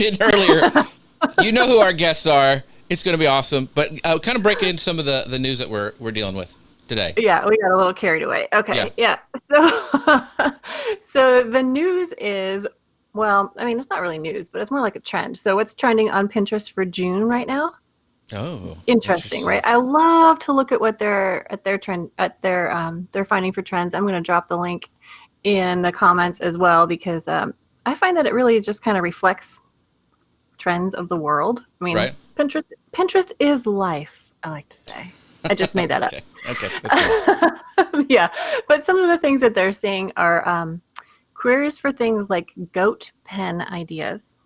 in earlier. You know who our guests are. It's going to be awesome. But kind of break in some of the news that we're dealing with today. Yeah, we got a little carried away. Okay, yeah. So, so the news is, well, I mean, it's not really news, but it's more like a trend. So what's trending on Pinterest for June right now? Oh, interesting, right? I love to look at what they're finding for trends. I'm going to drop the link in the comments as well because I find that it really just kind of reflects trends of the world. I mean, right. Pinterest is life, I like to say. I just made that up. Okay. That's yeah, but some of the things that they're saying are queries for things like goat pen ideas.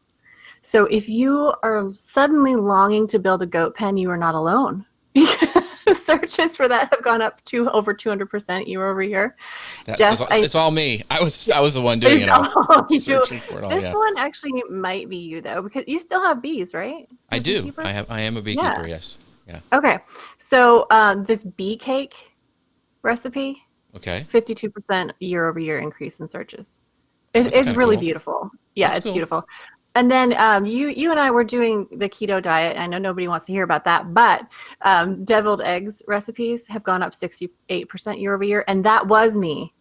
So if you are suddenly longing to build a goat pen, you are not alone. Searches for that have gone up to over 200% year over year. It's all me. I was the one doing it all. Searching for it all. This one actually might be you though, because you still have bees, right? I do. I am a beekeeper. Yes. Yeah. Okay. So this bee cake recipe. Okay. 52% year over year increase in searches. It's really cool. Beautiful. Yeah, that's cool. Beautiful. And then you and I were doing the keto diet. I know nobody wants to hear about that, but deviled eggs recipes have gone up 68% year over year, and that was me.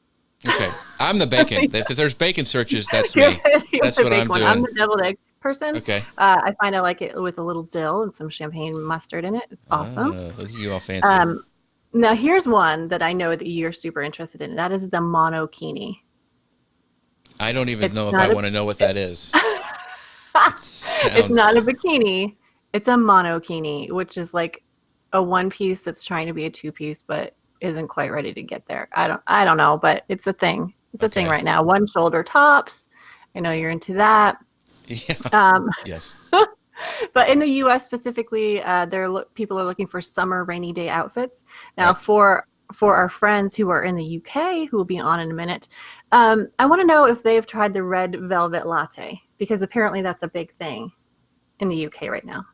Okay, I'm the bacon. If there's bacon searches, that's me. That's what I'm doing. I'm the deviled eggs person. Okay. I find I like it with a little dill and some champagne mustard in it. It's awesome. Look at you all fancy. Now here's one that I know that you're super interested in. That is the monokini. I don't even know if I want to know what that is. It's not a bikini. It's a monokini, which is like a one piece that's trying to be a two piece, but isn't quite ready to get there. I don't know, but it's a thing. It's a thing right now. One shoulder tops. I know you're into that. Yeah. Yes. But in the U.S. specifically, people are looking for summer rainy day outfits. Now, for our friends who are in the UK, who will be on in a minute, I want to know if they've tried the red velvet latte, because apparently that's a big thing in the UK right now.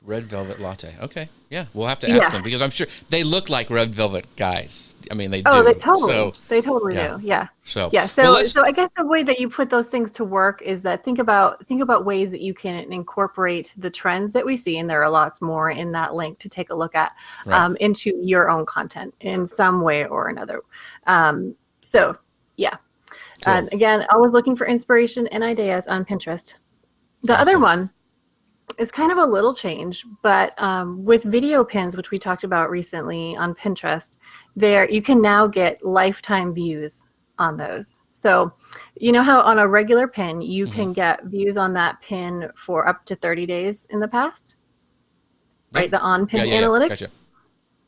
Red velvet latte. Okay. Yeah. We'll have to ask them, because I'm sure they look like red velvet guys. I mean, they do. Oh, they totally do. Yeah. So I guess the way that you put those things to work is that think about ways that you can incorporate the trends that we see, and there are lots more in that link to take a look at, into your own content in some way or another. So yeah. Cool. Again, always looking for inspiration and ideas on Pinterest. The other one is kind of a little change, but with video pins, which we talked about recently on Pinterest, there you can now get lifetime views on those. So you know how on a regular pin, you can get views on that pin for up to 30 days in the past, right? The on-pin analytics. Gotcha.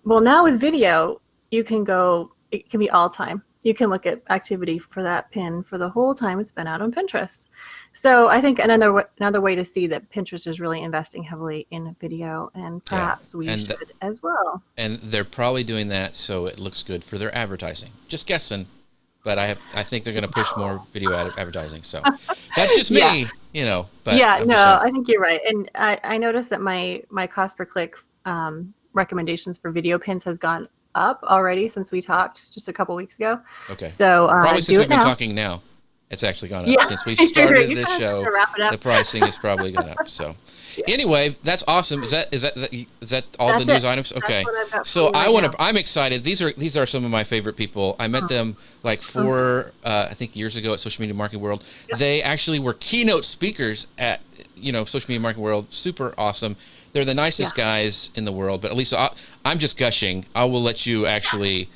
Well, now with video, you can go, it can be all time. You can look at activity for that pin for the whole time it's been out on Pinterest. So I think another way to see that Pinterest is really investing heavily in video, and perhaps we should as well. And they're probably doing that so it looks good for their advertising. Just guessing, but I think they're going to push more video advertising. So that's just me, you know. But I think you're right. And I noticed that my cost per click recommendations for video pins has gone up already since we talked just a couple weeks ago. Okay. So probably since we've been talking now, it's actually gone up. Since we started this show, the pricing has probably gone up. So anyway, that's awesome. Is that all the news items? Okay. So I'm excited. These are some of my favorite people. I met them like I think years ago at Social Media Marketing World. Yep. They actually were keynote speakers at Social Media Marketing World. Super awesome. They're the nicest guys in the world, but at least I'm just gushing. I will let you actually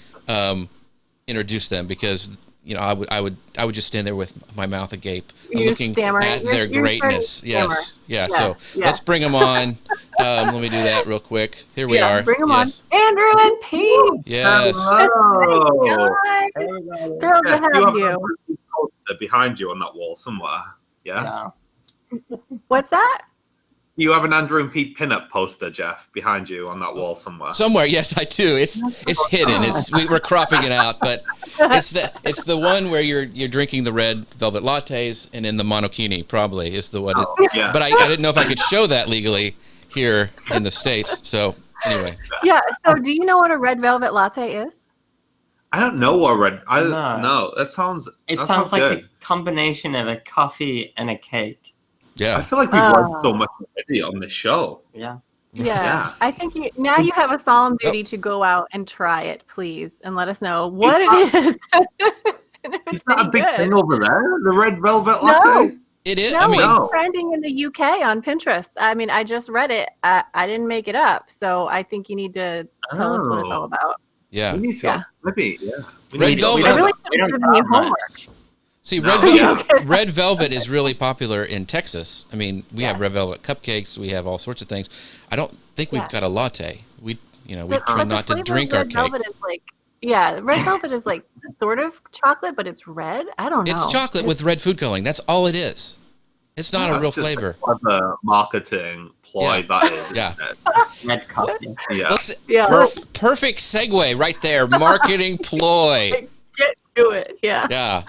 introduce them, because I would just stand there with my mouth agape, looking at their greatness. Yes, So let's bring them on. Let me do that real quick. Here we are. Bring them on. Andrew and Pete. Yes. Hello. Thrilled to have you. Poster behind you on that wall somewhere. Yeah. What's that? You have an Andrew and Pete pinup poster, Jeff, behind you on that wall somewhere. Somewhere, yes, I do. It's hidden. We're cropping it out, but it's the one where you're drinking the red velvet lattes, and in the monokini probably is the one. But I didn't know if I could show that legally here in the States. So anyway. Yeah. So do you know what a red velvet latte is? I don't know what no. That sounds. It sounds like good. A combination of a coffee and a cake. Yeah. I feel like we've learned so much already on this show. Yeah. I think now you have a solemn duty to go out and try it, please, and let us know what it is. Is that a big thing over there? The red velvet latte? No. It is. No, it's trending in the UK on Pinterest. I mean, I just read it. I didn't make it up, so I think you need to tell us what it's all about. Yeah. We need to. Maybe. Yeah. Red velvet. I really should have given you homework. See, red velvet is really popular in Texas. I mean, we have red velvet cupcakes. We have all sorts of things. I don't think we've got a latte. We try not to drink our cake. Red velvet is like sort of chocolate, but it's red. I don't know. It's chocolate with red food coloring. That's all it is. It's not a real flavor. The marketing ploy that is. Yeah. Red coffee. Perfect segue right there. Marketing ploy. Get to it. Yeah. Yeah.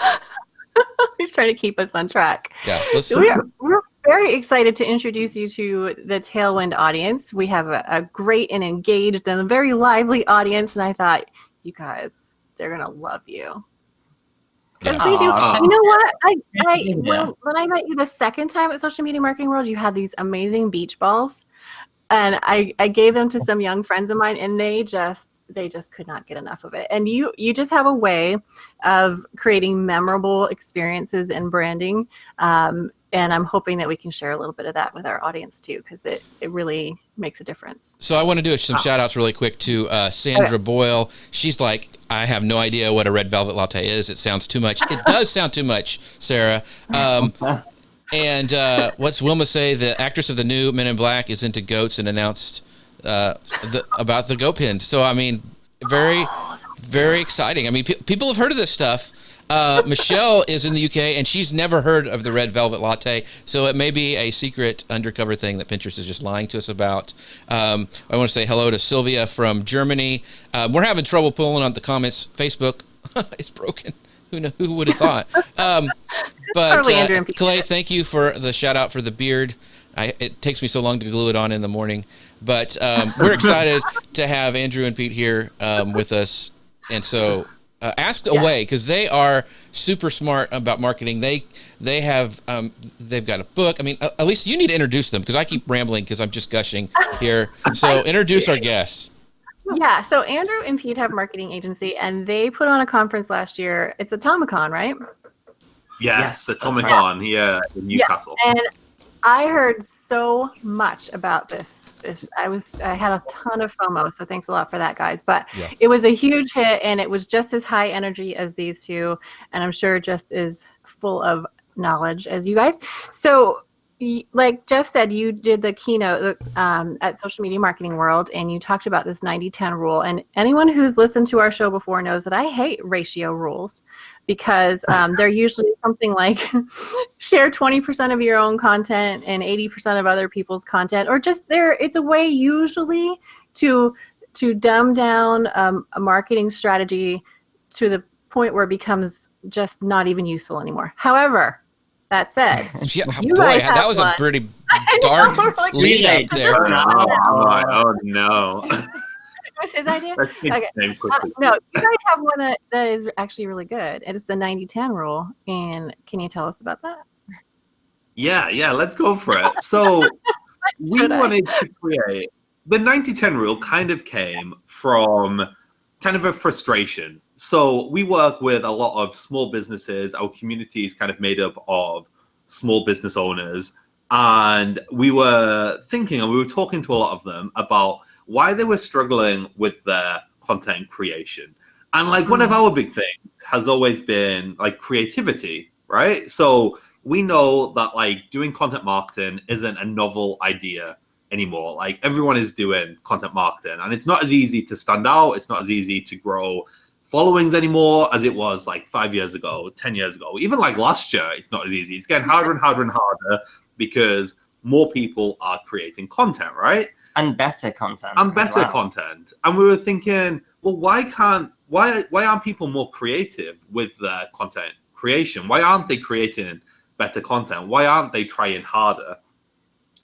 He's trying to keep us on track. Yeah. We're very excited to introduce you to the Tailwind audience. We have a great and engaged and a very lively audience, and I thought, you guys, they're gonna love you. Because we do. You know what? When I met you the second time at Social Media Marketing World, you had these amazing beach balls, and I gave them to some young friends of mine, and they just could not get enough of it. And you just have a way of creating memorable experiences and branding. And I'm hoping that we can share a little bit of that with our audience too, because it really makes a difference. So I want to do some shout outs really quick to Sandra Boyle. She's like, I have no idea what a red velvet latte is. It sounds too much. It does sound too much, Sarah. And what's Wilma say? The actress of the new Men in Black is into goats and announced about the goat pin. So, I mean, very, very exciting. I mean, people have heard of this stuff. Michelle is in the UK, and she's never heard of the red velvet latte, so it may be a secret undercover thing that Pinterest is just lying to us about. I want to say hello to Sylvia from Germany. We're having trouble pulling on the comments. Facebook, it's broken. Who would have thought? But Clay, thank you for the shout out for the beard. It takes me so long to glue it on in the morning, but we're excited to have Andrew and Pete here with us, and so. Ask away, because they are super smart about marketing. They have they've got a book. I mean, at least you need to introduce them, because I keep rambling because I'm just gushing here. So introduce our guests. Yeah. So Andrew and Pete have a marketing agency, and they put on a conference last year. It's Atomicon, right? Yes, Atomicon. Right. Yeah, in Newcastle. Yeah. And I heard so much about this. I had a ton of FOMO, so thanks a lot for that, guys. But it was a huge hit, and it was just as high energy as these two, and I'm sure just as full of knowledge as you guys. So, like Jeff said, you did the keynote at Social Media Marketing World, and you talked about this 90-10 rule. And anyone who's listened to our show before knows that I hate ratio rules, because they're usually something like share 20% of your own content and 80% of other people's content, or just it's a way usually to dumb down a marketing strategy to the point where it becomes just not even useful anymore. However, that said, that was a pretty dark lead up there. Oh no. Was his idea? Okay. No, you guys have one that is actually really good. It's the 90-10 rule. And can you tell us about that? Yeah, let's go for it. So we wanted to create the 90-10 rule. Kind of came from kind of a frustration. So we work with a lot of small businesses. Our community is kind of made up of small business owners. And we were thinking, and we were talking to a lot of them about why they were struggling with their content creation. And like one of our big things has always been like creativity, right? So we know that like doing content marketing isn't a novel idea anymore. Like everyone is doing content marketing, and it's not as easy to stand out. It's not as easy to grow followings anymore as it was like 5 years ago, 10 years ago. Even like last year, it's not as easy. It's getting harder and harder and harder because more people are creating content, right? And better content. Content. And we were thinking, well, why aren't people more creative with their content creation? Why aren't they creating better content? Why aren't they trying harder?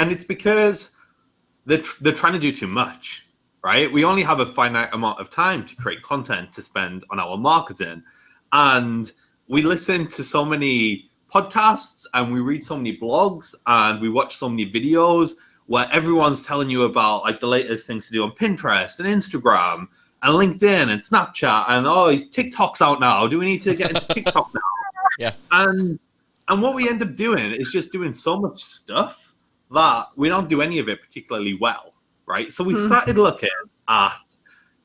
And it's because they're trying to do too much, right? We only have a finite amount of time to create content to spend on our marketing. And we listen to so many podcasts and we read so many blogs and we watch so many videos where everyone's telling you about like the latest things to do on Pinterest and Instagram and LinkedIn and Snapchat and these TikTok's out now. Do we need to get into TikTok now? Yeah. And what we end up doing is just doing so much stuff that we don't do any of it particularly well, right? So we started looking at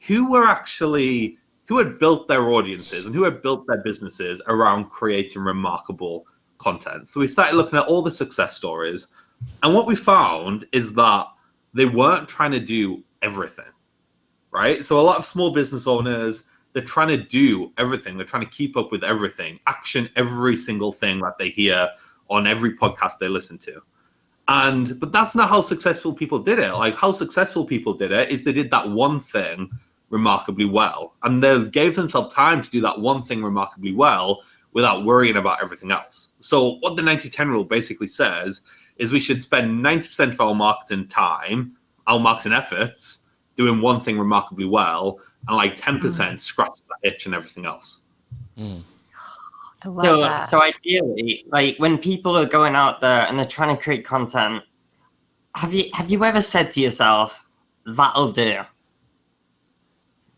who had built their audiences and who had built their businesses around creating remarkable content. So we started looking at all the success stories. And what we found is that they weren't trying to do everything, right? So a lot of small business owners, they're trying to do everything. They're trying to keep up with everything, action every single thing that they hear on every podcast they listen to. But that's not how successful people did it. Like how successful people did it is they did that one thing remarkably well. And they gave themselves time to do that one thing remarkably well without worrying about everything else. So what the 90-10 rule basically says is we should spend 90% of our marketing time, our marketing efforts, doing one thing remarkably well, and like 10% scratch that itch and everything else. So ideally, like when people are going out there and they're trying to create content, have you ever said to yourself, that'll do?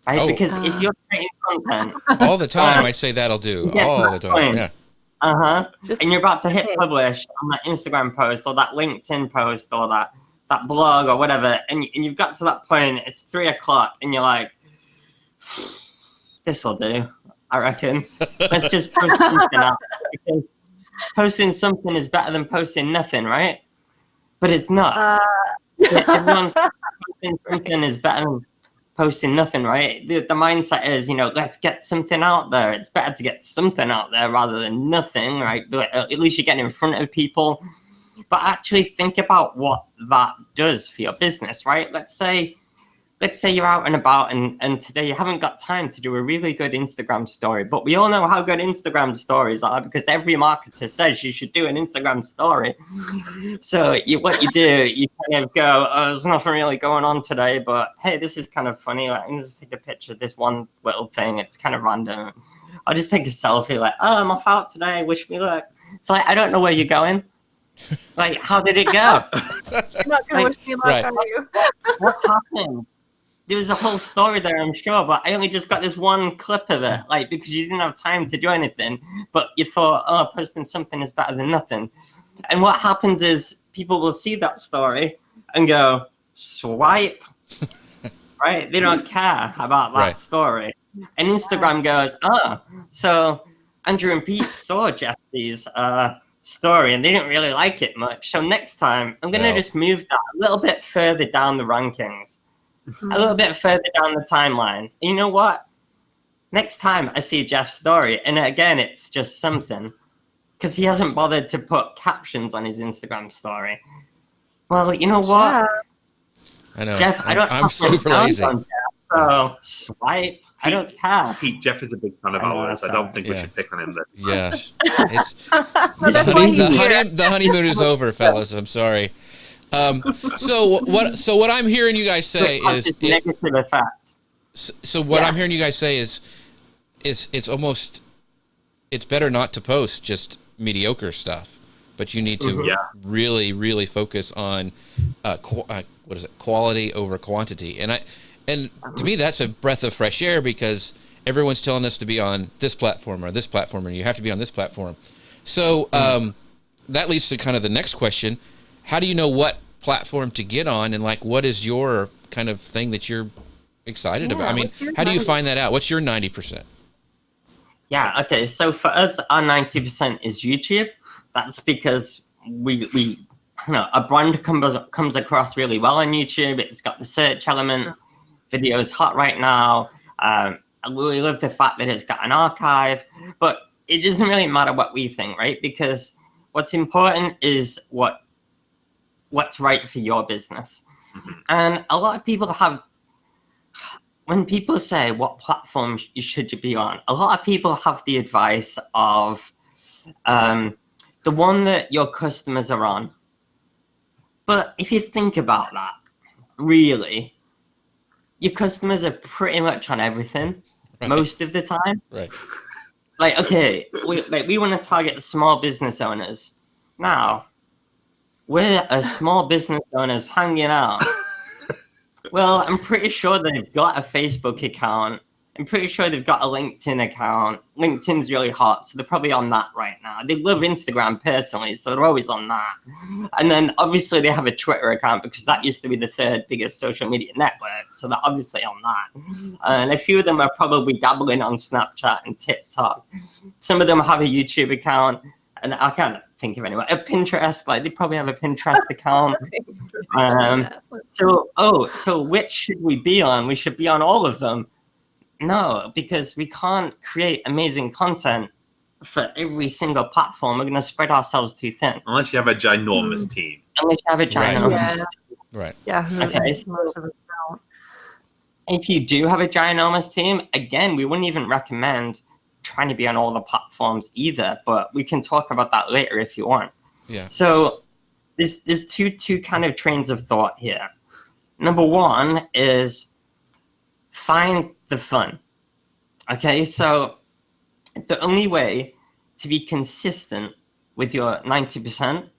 Right? Because if you're creating content all the time, I say that'll do all the time. Yeah. And you're about to hit publish on that Instagram post or that LinkedIn post or that blog or whatever, and you've got to that point, it's 3:00 and you're like, this will do, I reckon. Let's just post something up, because posting something is better than posting nothing, right? But it's not. Everyone posting something is better than posting nothing, right? The mindset is, let's get something out there. It's better to get something out there rather than nothing, right? But at least you get in front of people. But actually think about what that does for your business, right? Let's say you're out and about and today you haven't got time to do a really good Instagram story, but we all know how good Instagram stories are because every marketer says you should do an Instagram story. So what you do, you kind of go, there's nothing really going on today, but hey, this is kind of funny. Like, I'm just take a picture of this one little thing. It's kind of random. I'll just take a selfie like, I'm off out today. Wish me luck. It's like, I don't know where you're going. Like, how did it go? You're not going to wish me luck, are you? What happened? There was a whole story there, I'm sure, but I only just got this one clip of it, like, because you didn't have time to do anything. But you thought, posting something is better than nothing. And what happens is people will see that story and go, swipe, right? They don't care about that story. And Instagram goes, so Andrew and Pete saw Jesse's story and they didn't really like it much. So next time, I'm going to just move that a little bit further down the rankings. A little bit further down the timeline. And you know what? Next time I see Jeff's story, and again, it's just something, because he hasn't bothered to put captions on his Instagram story. Well, you know what? I know. Jeff, I'm super lazy. So swipe. I don't care. Pete, Jeff is a big fan of ours. I don't think we should pick on him. Yeah. It's the honeymoon is over, fellas. I'm sorry. So what I'm hearing you guys say is negative effect. So what I'm hearing you guys say is it's better not to post just mediocre stuff, but you need to really, really focus on quality over quantity. And to me that's a breath of fresh air, because everyone's telling us to be on this platform or this platform, and you have to be on this platform. So that leads to kind of the next question. How do you know what platform to get on, and like what is your kind of thing that you're excited about? I mean, how do you find that out? What's your 90%? Yeah, okay. So for us, our 90% is YouTube. That's because a brand comes across really well on YouTube. It's got the search element. Video is hot right now. We love the fact that it's got an archive, but it doesn't really matter what we think, right? Because what's important is what's right for your business. And a lot of people when people say what platform should you be on, a lot of people have the advice of the one that your customers are on. But if you think about that, really, your customers are pretty much on everything most of the time. Right. Like, okay, we want to target small business owners. Now, where are small business owners hanging out? Well, I'm pretty sure they've got a Facebook account. I'm pretty sure they've got a LinkedIn account. LinkedIn's really hot, so they're probably on that right now. They love Instagram personally, so they're always on that. And then obviously they have a Twitter account because that used to be the third biggest social media network, so they're obviously on that. And a few of them are probably dabbling on Snapchat and TikTok. Some of them have a YouTube account, and I can't think of anyone. A Pinterest, like they probably have a Pinterest account. So which should we be on? We should be on all of them. No, because we can't create amazing content for every single platform. We're going to spread ourselves too thin. Unless you have a ginormous team. Unless you have a ginormous team. Right. Yeah. Okay, so if you do have a ginormous team, again, we wouldn't even recommend trying to be on all the platforms either, but we can talk about that later if you want. Yeah. So there's two kind of trains of thought here. Number one is find the fun. Okay, so the only way to be consistent with your 90%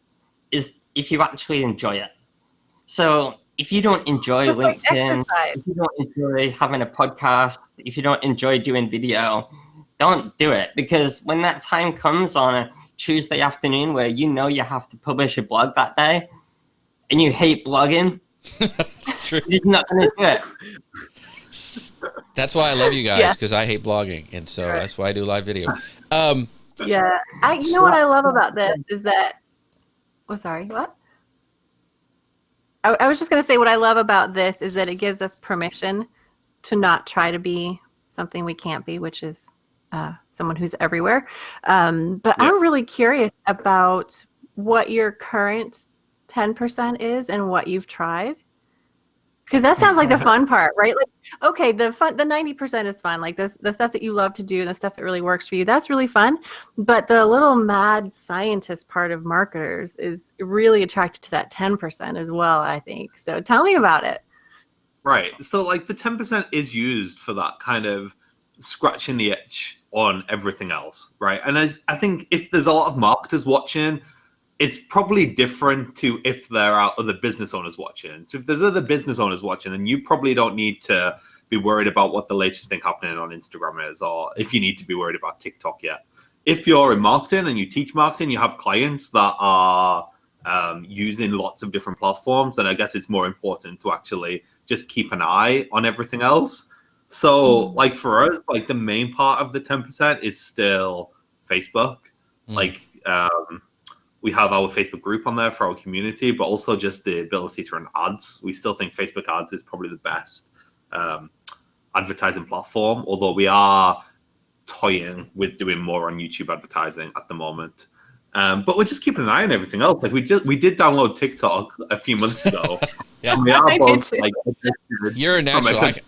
is if you actually enjoy it. So if you don't enjoy LinkedIn, if you don't enjoy having a podcast, if you don't enjoy doing video, don't do it. Because when that time comes on a Tuesday afternoon where you know you have to publish a blog that day and you hate blogging, That's true. you're not going to do it. That's why I love you guys, because I hate blogging, and so that's why I do live video. You know what I love about this is that. Oh, sorry. What? I was just going to say what I love about this is that it gives us permission to not try to be something we can't be, which is someone who's everywhere. But I'm really curious about what your current 10% is and what you've tried. Because that sounds like the fun part, right? Like, okay, the 90% is fun. Like the stuff that you love to do, the stuff that really works for you, that's really fun. But the little mad scientist part of marketers is really attracted to that 10% as well, I think. So tell me about it. Right. So like the 10% is used for that kind of scratching the itch on everything else, right? And I think if there's a lot of marketers watching, it's probably different to if there are other business owners watching. So if there's other business owners watching, then you probably don't need to be worried about what the latest thing happening on Instagram is, or if you need to be worried about TikTok yet. If you're in marketing and you teach marketing, you have clients that are using lots of different platforms, then I guess it's more important to actually just keep an eye on everything else. So like for us, like the main part of the 10% is still Facebook. Like, we have our Facebook group on there for our community, but also just the ability to run ads. We still think Facebook ads is probably the best advertising platform, although we are toying with doing more on YouTube advertising at the moment. But we're just keeping an eye on everything else. Like we did download TikTok a few months ago. Yeah, we are both, like, you're a natural. I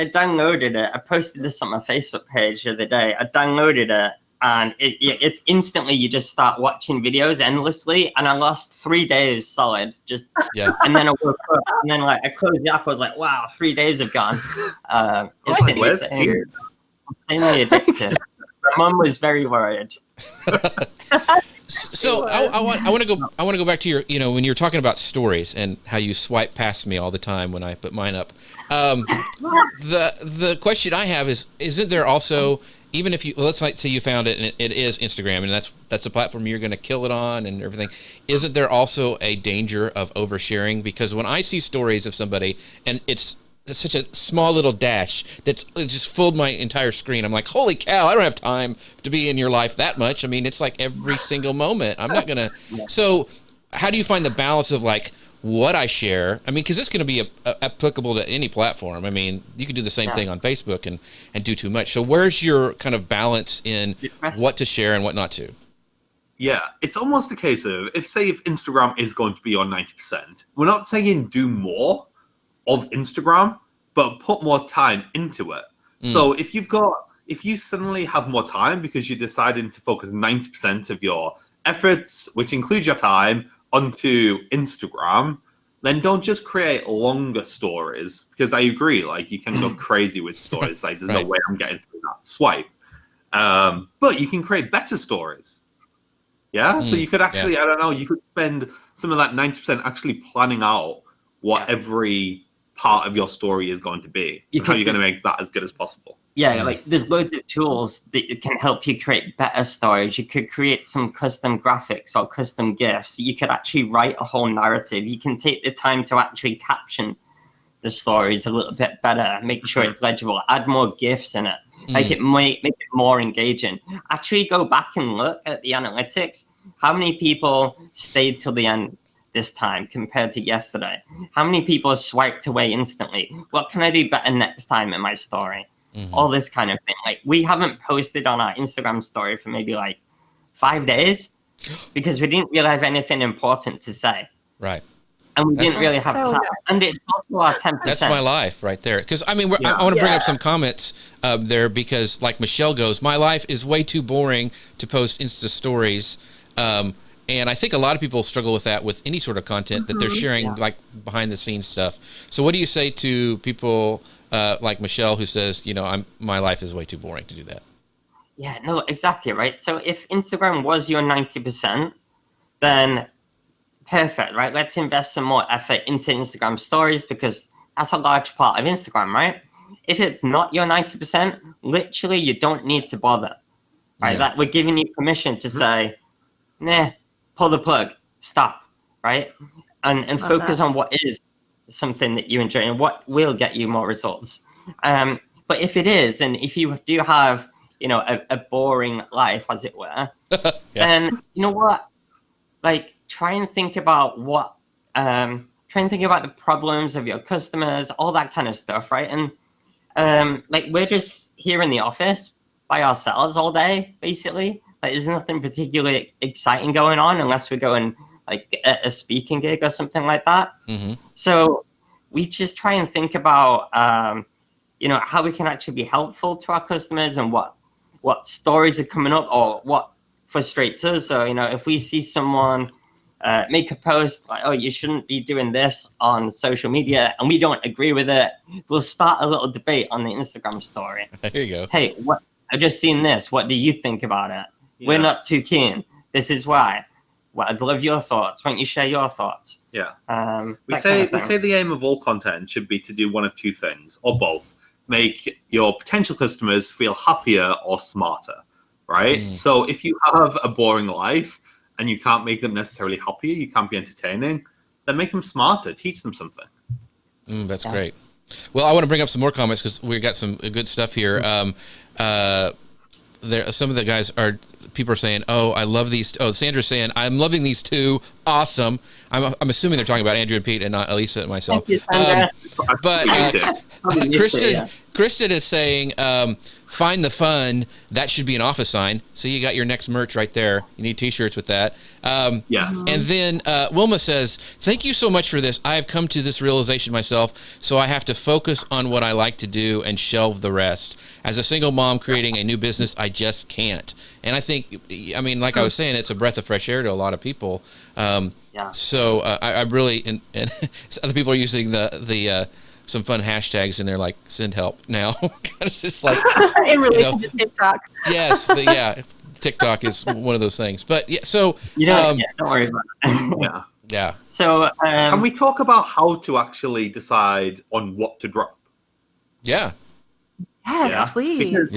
downloaded it. I posted this on my Facebook page the other day. I downloaded it. And it's instantly you just start watching videos endlessly, and I lost 3 days solid. And then I woke up, and then like I closed the app. I was like, "Wow, 3 days have gone." It's insanely addictive. My mom was very worried. So I want to go back to your, when you're talking about stories and how you swipe past me all the time when I put mine up. The question I have is, isn't there also, even if let's say you found it and it is Instagram and that's the platform you're going to kill it on and everything, isn't there also a danger of oversharing? Because when I see stories of somebody and it's such a small little dash it just filled my entire screen, I'm like, holy cow, I don't have time to be in your life that much. I mean, it's like every single moment. I'm not going to. So how do you find the balance of like what I share? I mean, because it's going to be applicable to any platform. I mean, you could do the same thing on Facebook and do too much. So where's your kind of balance in what to share and what not to? Yeah, it's almost a case of if Instagram is going to be on 90%, we're not saying do more of Instagram, but put more time into it. So if you suddenly have more time because you're deciding to focus 90% of your efforts, which includes your time, onto Instagram, then don't just create longer stories, because I agree, like you can go crazy with stories. Like there's no way I'm getting through that swipe. But you can create better stories. Yeah. So you could actually, I don't know, you could spend some of that 90% actually planning out what every part of your story is going to be, and how you're going to make that as good as possible. Yeah, like there's loads of tools that can help you create better stories. You could create some custom graphics or custom GIFs. You could actually write a whole narrative. You can take the time to actually caption the stories a little bit better, make sure it's legible, add more GIFs in it, make it more engaging. Actually go back and look at the analytics. How many people stayed till the end this time compared to yesterday? How many people swiped away instantly? What can I do better next time in my story? All this kind of thing. Like, we haven't posted on our Instagram story for maybe like 5 days because we didn't really have anything important to say. Right. And we didn't really have time. And it's also our 10%. That's my life right there. Because, I mean, I want to bring up some comments there because, like Michelle goes, my life is way too boring to post Insta stories. And I think a lot of people struggle with that with any sort of content that they're sharing, like behind-the-scenes stuff. So what do you say to people like Michelle who says, you know, my life is way too boring to do that? Yeah, no, exactly, right? So if Instagram was your 90%, then perfect, right? Let's invest some more effort into Instagram stories because that's a large part of Instagram, right? If it's not your 90%, literally you don't need to bother, right? That we're giving you permission to say, nah, pull the plug, stop, right? And focus on what is something that you enjoy and what will get you more results. But if it is, and if you do have, you know, a boring life, as it were, then you know what? Like, try and think about the problems of your customers, all that kind of stuff, right? And like, we're just here in the office by ourselves all day, basically. Like, there's nothing particularly exciting going on unless we're going like a speaking gig or something like that. So we just try and think about, you know, how we can actually be helpful to our customers and what stories are coming up or what frustrates us. So, you know, if we see someone make a post like, oh, you shouldn't be doing this on social media, and we don't agree with it, we'll start a little debate on the Instagram story. There you go. Hey, I've just seen this. What do you think about it? We're not too keen. This is why. Well, I'd love your thoughts. Why don't you share your thoughts? Yeah. We say the aim of all content should be to do one of two things, or both. Make your potential customers feel happier or smarter, right? So if you have a boring life and you can't make them necessarily happier, you can't be entertaining, then make them smarter, teach them something. That's great. Well, I want to bring up some more comments because we got some good stuff here. There, some of the guys people are saying, "Oh, I love these." Oh, Sandra's saying, "I'm loving these two. Awesome." I'm assuming they're talking about Andrew and Pete and not Elisa and myself. Thank you, but Kristen is saying, "Find the fun. That should be an office sign." So you got your next merch right there. You need T-shirts with that. Yes. And then Wilma says, "Thank you so much for this. I have come to this realization myself. So I have to focus on what I like to do and shelve the rest. As a single mom creating a new business, I just can't." And I think, I mean, like I was saying, it's a breath of fresh air to a lot of people. So I really, and other people are using the some fun hashtags in there, like "send help" now. It's just like in relation to TikTok. Yes, TikTok is one of those things. But yeah, so don't worry about it. Yeah. So can we talk about how to actually decide on what to drop? Yeah. Yes, please. Because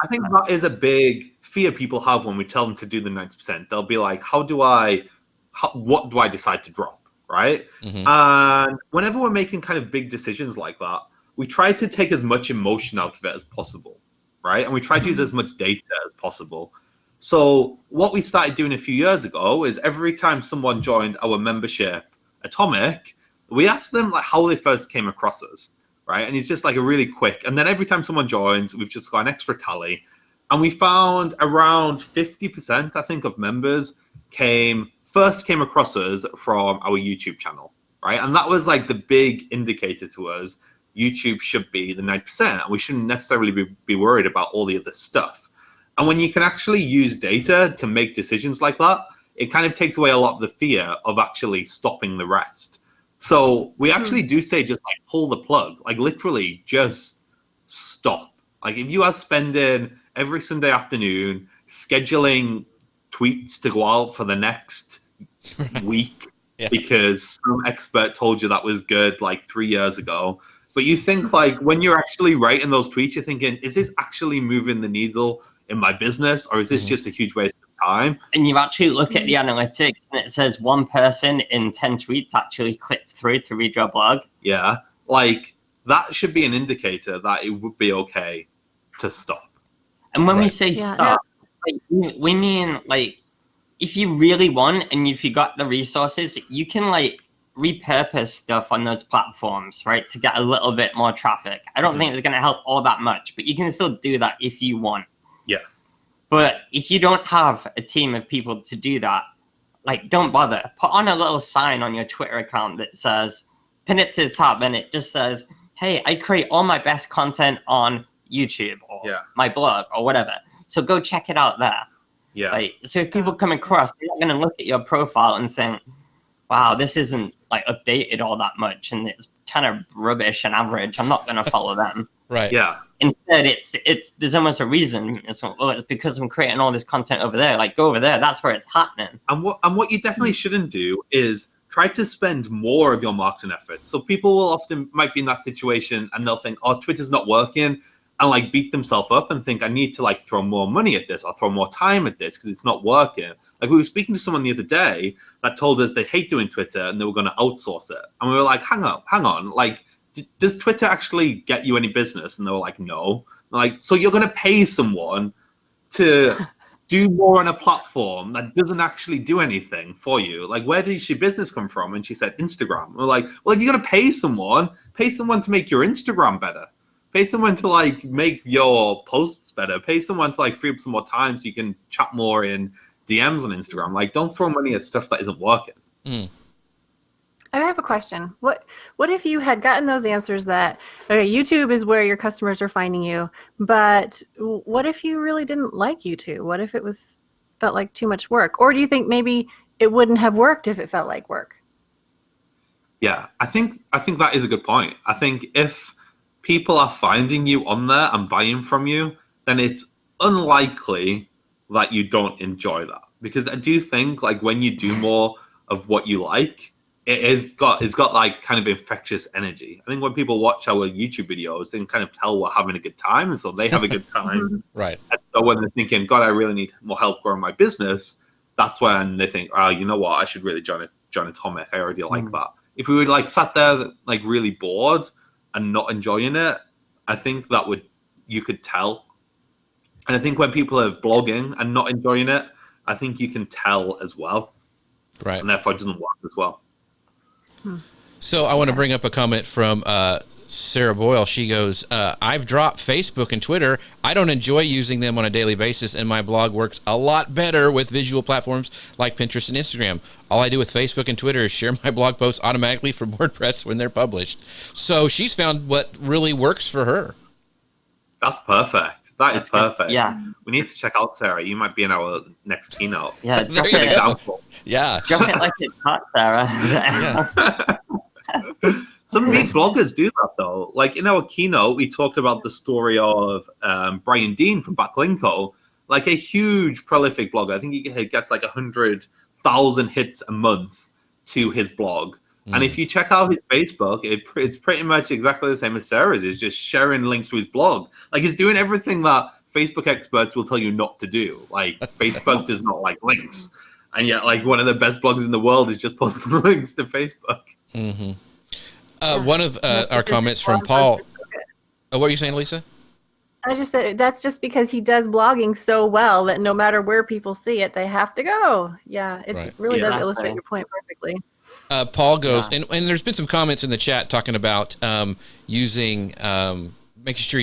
I think that is a big fear people have when we tell them to do the 90%. They'll be like, what do I decide to drop, right? And whenever we're making kind of big decisions like that, we try to take as much emotion out of it as possible, right? And we try to use as much data as possible. So what we started doing a few years ago is every time someone joined our membership Atomic, we asked them like how they first came across us, right? And it's just like a really quick, and then every time someone joins, we've just got an extra tally. And we found around 50%, I think, of members came across us from our YouTube channel, right? And that was like the big indicator to us. YouTube should be the 9%, and we shouldn't necessarily be worried about all the other stuff. And when you can actually use data to make decisions like that, it kind of takes away a lot of the fear of actually stopping the rest. So we actually do say just like pull the plug, like literally just stop. Like if you are spending every Sunday afternoon, scheduling tweets to go out for the next week because some expert told you that was good like 3 years ago. But you think like when you're actually writing those tweets, you're thinking, is this actually moving the needle in my business, or is this just a huge waste of time? And you actually look at the analytics and it says one person in 10 tweets actually clicked through to read your blog. Yeah, like that should be an indicator that it would be okay to stop. And when we say stop, like, we mean like if you really want and if you got the resources, you can like repurpose stuff on those platforms, right, to get a little bit more traffic. I don't think it's going to help all that much, but you can still do that if you want. Yeah. But if you don't have a team of people to do that, like, don't bother. Put on a little sign on your Twitter account that says, pin it to the top, and it just says, hey, I create all my best content on YouTube or my blog or whatever. So go check it out there. Yeah. Like, so if people come across, they're not going to look at your profile and think, wow, this isn't like updated all that much and it's kind of rubbish and average. I'm not going to follow them. Right. Yeah. Instead, it's there's almost a reason. It's because I'm creating all this content over there. Like, go over there. That's where it's happening. And what you definitely shouldn't do is try to spend more of your marketing efforts. So people will often might be in that situation and they'll think, oh, Twitter's not working, and like beat themselves up and think I need to like throw more money at this or throw more time at this because it's not working. Like we were speaking to someone the other day that told us they hate doing Twitter and they were going to outsource it. And we were like, hang on. Like, does Twitter actually get you any business? And they were like, no. Like, so you're going to pay someone to do more on a platform that doesn't actually do anything for you. Like, where does your business come from? And she said, Instagram. We're like, well, if you're going to pay someone to make your Instagram better. Pay someone to like make your posts better. Pay someone to like free up some more time so you can chat more in DMs on Instagram. Like, don't throw money at stuff that isn't working. I have a question. What if you had gotten those answers that, okay, YouTube is where your customers are finding you, but what if you really didn't like YouTube? What if it felt like too much work? Or do you think maybe it wouldn't have worked if it felt like work? Yeah, I think that is a good point. I think if people are finding you on there and buying from you, then it's unlikely that you don't enjoy that. Because I do think like when you do more of what you like, it's got like kind of infectious energy. I think when people watch our YouTube videos, they can kind of tell we're having a good time, and so they have a good time. Right. And so when they're thinking, God, I really need more help growing my business, that's when they think, oh, you know what, I should really join Atomic. I already like that. If we would like sat there like really bored and not enjoying it, I think you could tell. And I think when people are blogging and not enjoying it, I think you can tell as well. Right. And therefore it doesn't work as well. So I want to bring up a comment from Sarah Boyle. She goes, I've dropped Facebook and Twitter. I don't enjoy using them on a daily basis, and my blog works a lot better with visual platforms like Pinterest and Instagram. All I do with Facebook and Twitter is share my blog posts automatically from WordPress when they're published. So she's found what really works for her. That's perfect. That's perfect. Good. Yeah. We need to check out Sarah. You might be in our next keynote. Yeah. There you go. Example. Yeah. Drop it like it's hot, Sarah. Some big bloggers do that though. Like in our keynote, we talked about the story of Brian Dean from Backlinko, like a huge prolific blogger. I think he gets like 100,000 hits a month to his blog. And if you check out his Facebook, it's pretty much exactly the same as Sarah's. It's just sharing links to his blog. Like he's doing everything that Facebook experts will tell you not to do. Like Facebook does not like links. And yet like one of the best bloggers in the world is just posting links to Facebook. Mm-hmm. One of our comments from Paul. What are you saying, Lisa? I just said that's just because he does blogging so well that no matter where people see it, they have to go. Yeah, it really does illustrate your point perfectly. Paul goes, and there's been some comments in the chat talking about using, making sure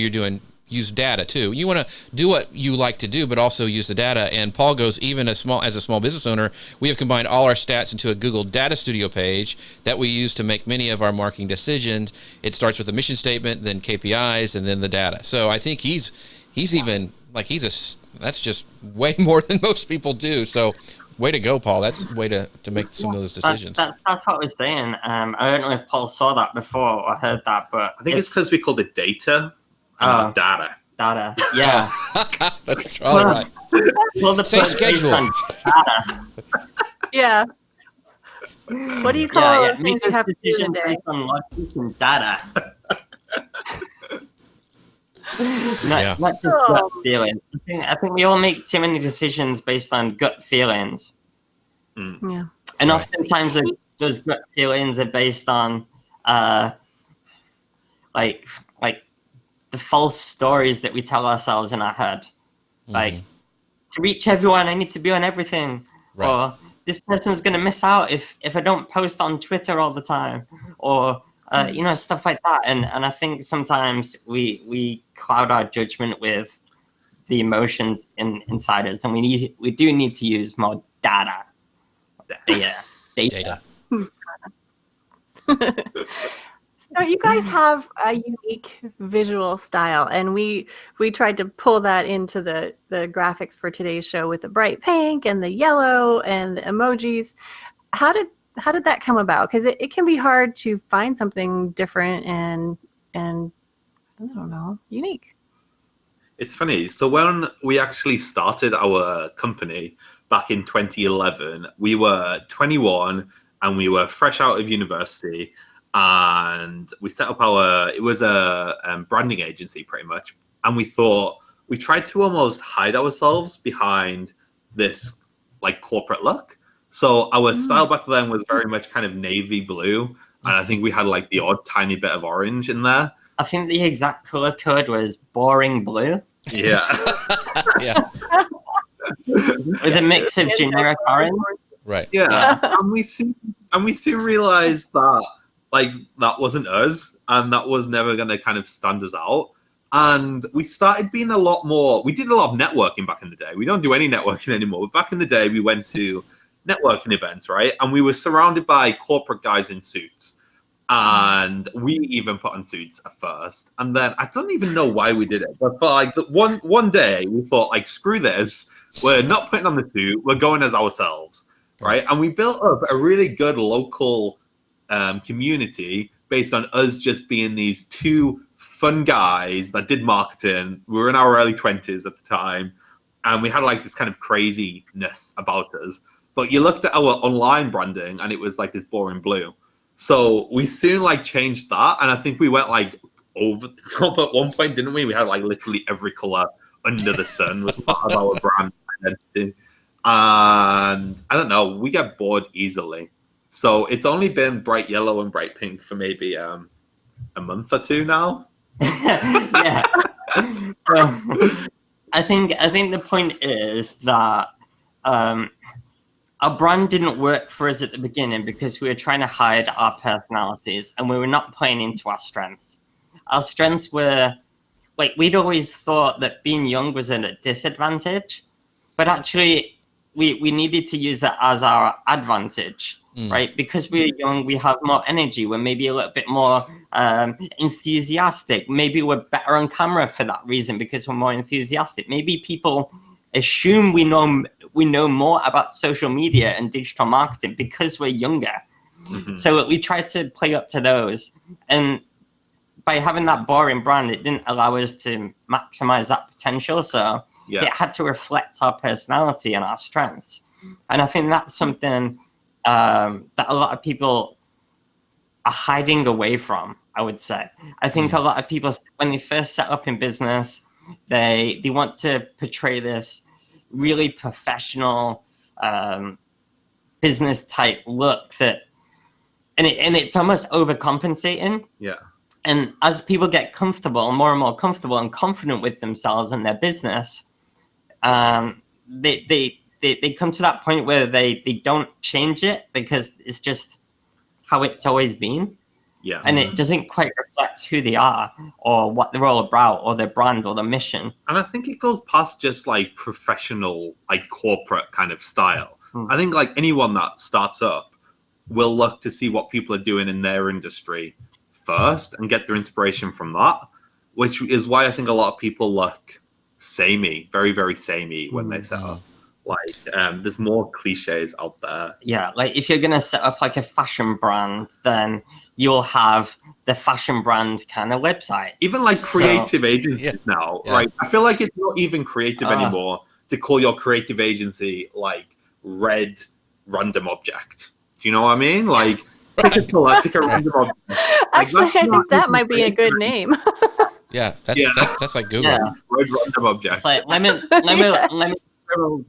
use data too. You want to do what you like to do, but also use the data. And Paul goes, even as a small business owner, we have combined all our stats into a Google Data Studio page that we use to make many of our marketing decisions. It starts with a mission statement, then KPIs, and then the data. So I think he's even like that's just way more than most people do. So way to go, Paul. That's a way to make some of those decisions. That's what I was saying. I don't know if Paul saw that before or heard that, but I think it's because we called it data. Data. Data. Yeah. That's all right. Well, the Say schedule. Yeah. What do you call things you have to do in a day? On logic and data. Not just gut feelings. I think we all make too many decisions based on gut feelings. Yeah. And oftentimes those gut feelings are based on like the false stories that we tell ourselves in our head. Like, to reach everyone, I need to be on everything. Right. Or this person's going to miss out if I don't post on Twitter all the time. Or, stuff like that. And I think sometimes we cloud our judgment with the emotions inside us. And we do need to use more data. Data. So you guys have a unique visual style, and we tried to pull that into the graphics for today's show with the bright pink and the yellow and the emojis. How did that come about? Because it can be hard to find something different and I don't know, unique. It's funny. So when we actually started our company back in 2011, we were 21 and we were fresh out of university. And we set up it was a branding agency pretty much. And we tried to almost hide ourselves behind this like corporate look. So our style back then was very much kind of navy blue. And I think we had like the odd tiny bit of orange in there. I think the exact color code was boring blue. Yeah. Yeah. With a mix of generic orange. Right. Yeah. And we soon realized that like that wasn't us, and that was never going to kind of stand us out. And we started being we did a lot of networking back in the day. We don't do any networking anymore. But back in the day, we went to networking events, right? And we were surrounded by corporate guys in suits. And we even put on suits at first. And then I don't even know why we did it. But like one day, we thought, like, screw this. We're not putting on the suit. We're going as ourselves, right? And we built up a really good local community based on us just being these two fun guys that did marketing. We were in our early 20s at the time, and we had like this kind of craziness about us. But you looked at our online branding and it was like this boring blue. So we soon like changed that, and I think we went like over the top at one point, didn't we? We had like literally every color under the sun was part of our brand identity. And I don't know, we get bored easily. So it's only been bright yellow and bright pink for maybe a month or two now. Yeah. I think the point is that our brand didn't work for us at the beginning because we were trying to hide our personalities and we were not playing into our strengths. Our strengths were, like, we'd always thought that being young was at a disadvantage, but actually we needed to use it as our advantage. Right? Because we're young, we have more energy. We're maybe a little bit more enthusiastic. Maybe we're better on camera for that reason because we're more enthusiastic. Maybe people assume we know more about social media and digital marketing because we're younger. Mm-hmm. So we tried to play up to those. And by having that boring brand, it didn't allow us to maximize that potential. So it had to reflect our personality and our strengths. And I think that's something that a lot of people are hiding away from, I would say. I think a lot of people, when they first set up in business, they want to portray this really professional business type look and it's almost overcompensating. Yeah. And as people get comfortable, more and more comfortable and confident with themselves and their business, they come to that point where they don't change it because it's just how it's always been. Yeah. And it doesn't quite reflect who they are or what they're all about or their brand or their mission. And I think it goes past just like professional, like corporate kind of style. I think like anyone that starts up will look to see what people are doing in their industry first and get their inspiration from that, which is why I think a lot of people look samey, very, very samey when they set up. Like, there's more cliches out there. Yeah, like if you're gonna set up like a fashion brand, then you'll have the fashion brand kind of website. Even like creative agencies now, right? I feel like it's not even creative anymore to call your creative agency like Red Random Object. Do you know what I mean? Like, pick a random object. Actually, I think that might be a good name. Yeah, that's like Google. Yeah. Red Random Object. It's like lemon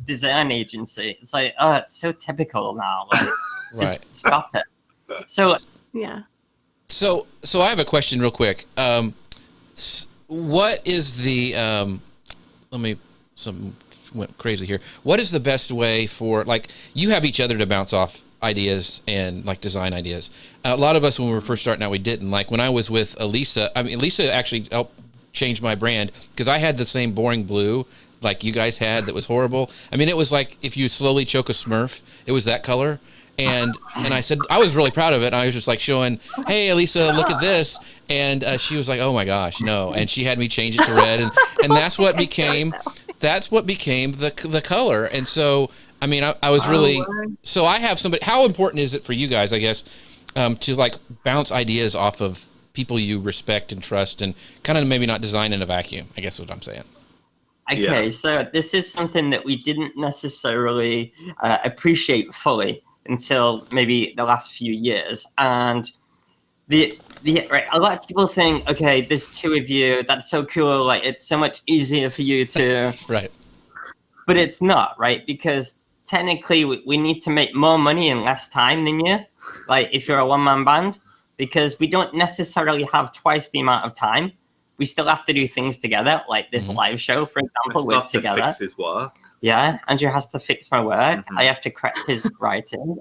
design agency. It's like, oh, it's so typical now. Like, just stop it. So yeah. So I have a question real quick. What is the went crazy here. What is the best way for, like, you have each other to bounce off ideas and like design ideas. A lot of us when we were first starting out, we didn't. Like when I was with Elisa, I mean, Elisa actually helped change my brand because I had the same boring blue like you guys had that was horrible. I mean, it was like if you slowly choke a Smurf, it was that color. And I said, I was really proud of it. And I was just like showing, hey, Elisa, look at this. And she was like, oh my gosh, no. And she had me change it to red. And that's what became the color. And so, I mean, I was really, so I have somebody, how important is it for you guys, I guess, to like bounce ideas off of people you respect and trust and kind of maybe not design in a vacuum, I guess is what I'm saying. Okay, so this is something that we didn't necessarily appreciate fully until maybe the last few years. And right, a lot of people think, okay, there's two of you, that's so cool, like it's so much easier for you to right. But it's not, right? Because technically we need to make more money in less time than you, like if you're a one-man band, because we don't necessarily have twice the amount of time. We still have to do things together, like this live show, for example, we're together. Fix his work. Yeah, Andrew has to fix my work. I have to correct his writing.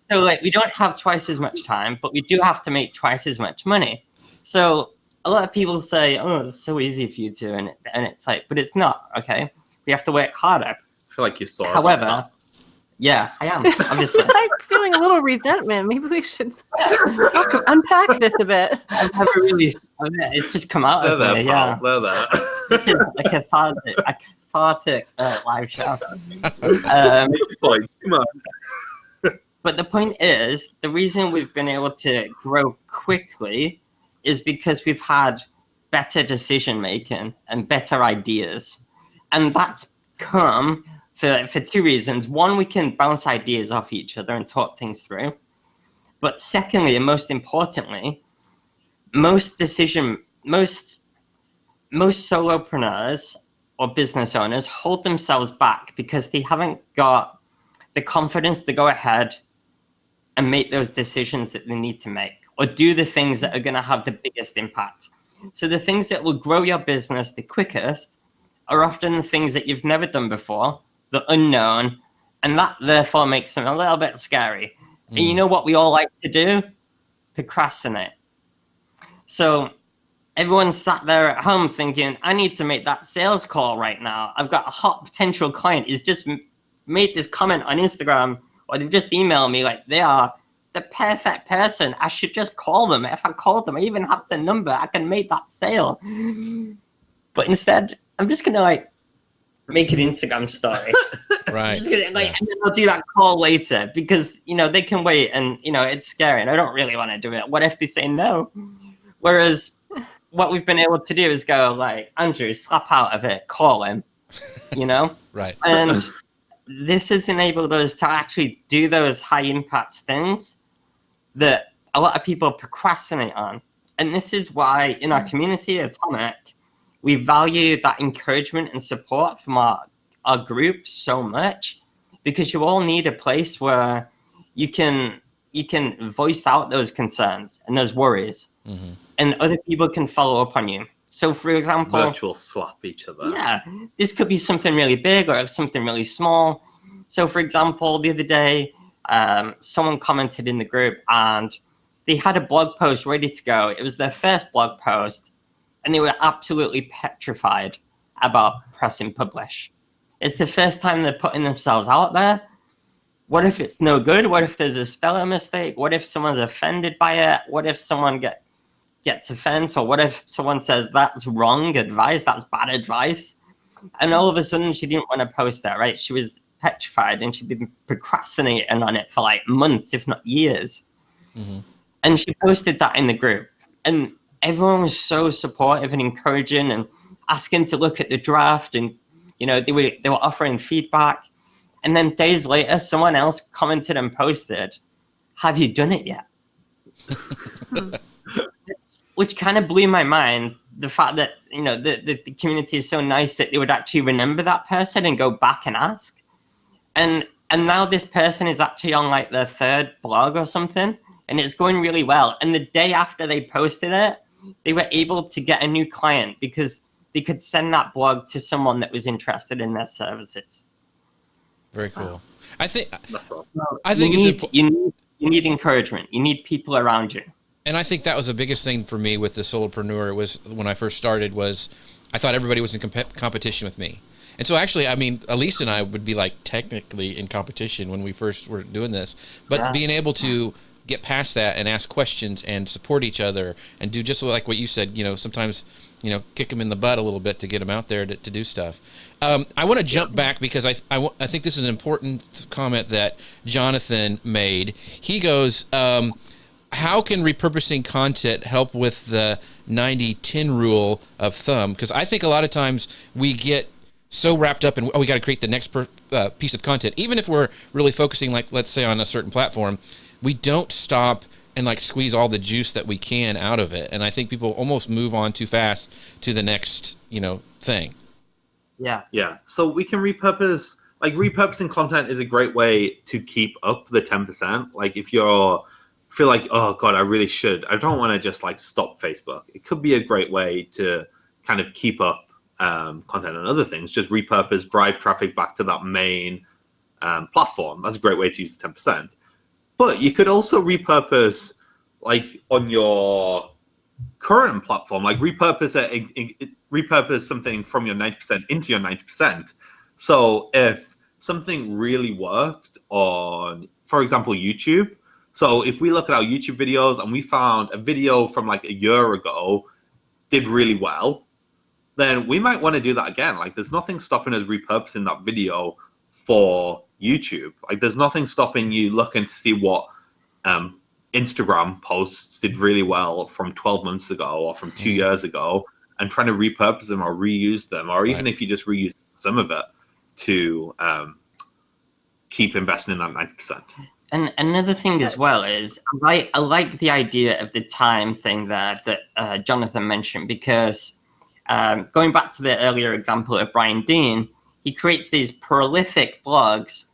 So like we don't have twice as much time, but we do have to make twice as much money. So a lot of people say, oh, it's so easy for you to, and it's like, but it's not, okay? We have to work harder. I feel like you're sorry. However, yeah, I am. I'm just I'm feeling a little resentment. Maybe we should unpack this a bit. I've never really, it's just come out of me, yeah. This is a cathartic live show. But the point is, the reason we've been able to grow quickly is because we've had better decision making and better ideas. And that's come for two reasons. One, we can bounce ideas off each other and talk things through. But secondly, and most importantly, most solopreneurs or business owners hold themselves back because they haven't got the confidence to go ahead and make those decisions that they need to make or do the things that are going to have the biggest impact. So the things that will grow your business the quickest are often the things that you've never done before, the unknown, and that therefore makes them a little bit scary. And you know what we all like to do? Procrastinate. So everyone sat there at home thinking, I need to make that sales call right now. I've got a hot potential client who's just made this comment on Instagram, or they've just emailed me like they are the perfect person. I should just call them. If I call them, I even have the number. I can make that sale. But instead, I'm just going to like make an Instagram story. Right. Just gonna, like, and then I'll do that call later because, you know, they can wait and, you know, it's scary and I don't really want to do it. What if they say no? Whereas what we've been able to do is go like, Andrew, slap out of it, call him, you know? Right. And this has enabled us to actually do those high impact things that a lot of people procrastinate on. And this is why in our community, Atomic, we value that encouragement and support from our group so much, because you all need a place where you can voice out those concerns and those worries, and other people can follow up on you. So, for example, virtual slap each other. Yeah, this could be something really big or something really small. So, for example, the other day, someone commented in the group and they had a blog post ready to go. It was their first blog post, and they were absolutely petrified about pressing publish. It's the first time they're putting themselves out there. What if it's no good? What if there's a spelling mistake? What if someone's offended by it? What if someone gets offense? Or what if someone says that's wrong advice, that's bad advice? And all of a sudden, she didn't want to post that, right? She was petrified, and she'd been procrastinating on it for like months, if not years. Mm-hmm. And she posted that in the group. And everyone was so supportive and encouraging and asking to look at the draft. And, you know, they were offering feedback. And then days later, someone else commented and posted, "Have you done it yet?" Which kind of blew my mind. The fact that, you know, the community is so nice that they would actually remember that person and go back and ask. And now this person is actually on like their third blog or something, and it's going really well. And the day after they posted it, they were able to get a new client because they could send that blog to someone that was interested in their services. Very cool. Wow. I think you need encouragement. You need people around you. And I think that was the biggest thing for me with the solopreneur was when I first started was I thought everybody was in competition with me. And so actually, I mean, Elise and I would be like technically in competition when we first were doing this, but being able to get past that and ask questions and support each other and do just like what you said, you know, sometimes, you know, kick them in the butt a little bit to get them out there to do stuff. I want to jump back because I think this is an important comment that Jonathan made. He goes, how can repurposing content help with the 90-10 rule of thumb? Because I think a lot of times we get so wrapped up in, we got to create the next piece of content. Even if we're really focusing, like, let's say on a certain platform, we don't stop and like squeeze all the juice that we can out of it. And I think people almost move on too fast to the next, you know, thing. Yeah. Yeah. So we can repurpose, like repurposing content is a great way to keep up the 10%. Like if you're feel like, oh God, I really should, I don't want to just like stop Facebook. It could be a great way to kind of keep up content and other things, just repurpose, drive traffic back to that main platform. That's a great way to use the 10%. But you could also repurpose, like on your current platform, like repurpose something from your 90% into your 90%. So if something really worked on, for example, YouTube. So if we look at our YouTube videos and we found a video from like a year ago did really well, then we might want to do that again. Like there's nothing stopping us repurposing that video for YouTube. Like there's nothing stopping you looking to see what Instagram posts did really well from 12 months ago or from 2 years ago and trying to repurpose them or reuse them, or even if you just reuse some of it to keep investing in that 90%. And another thing as well is I like the idea of the time thing that Jonathan mentioned, because going back to the earlier example of Brian Dean, he creates these prolific blogs,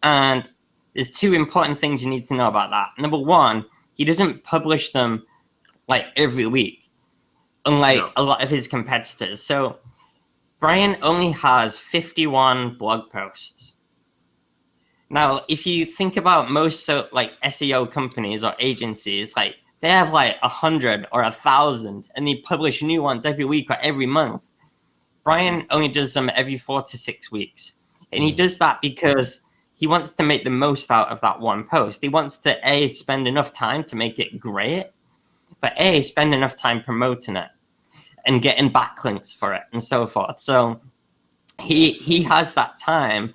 and there's two important things you need to know about that. Number one, he doesn't publish them like every week, unlike a lot of his competitors. So Brian only has 51 blog posts. Now, if you think about most like SEO companies or agencies, like they have like 100 or 1,000, and they publish new ones every week or every month. Brian only does them every 4 to 6 weeks. And he does that because he wants to make the most out of that one post. He wants to, A, spend enough time to make it great, but A, spend enough time promoting it and getting backlinks for it and so forth. So he has that time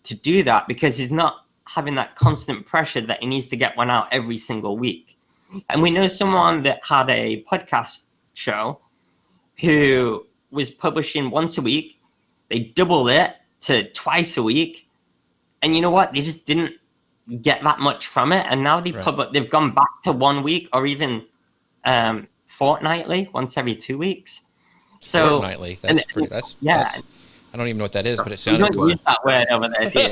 to do that because he's not having that constant pressure that he needs to get one out every single week. And we know someone that had a podcast show who was publishing once a week. They doubled it to twice a week. And you know what? They just didn't get that much from it. And now they've gone back to 1 week or even fortnightly, once every 2 weeks. So fortnightly. That's I don't even know what that is, but it sounded cool. You don't use that word over there, do you?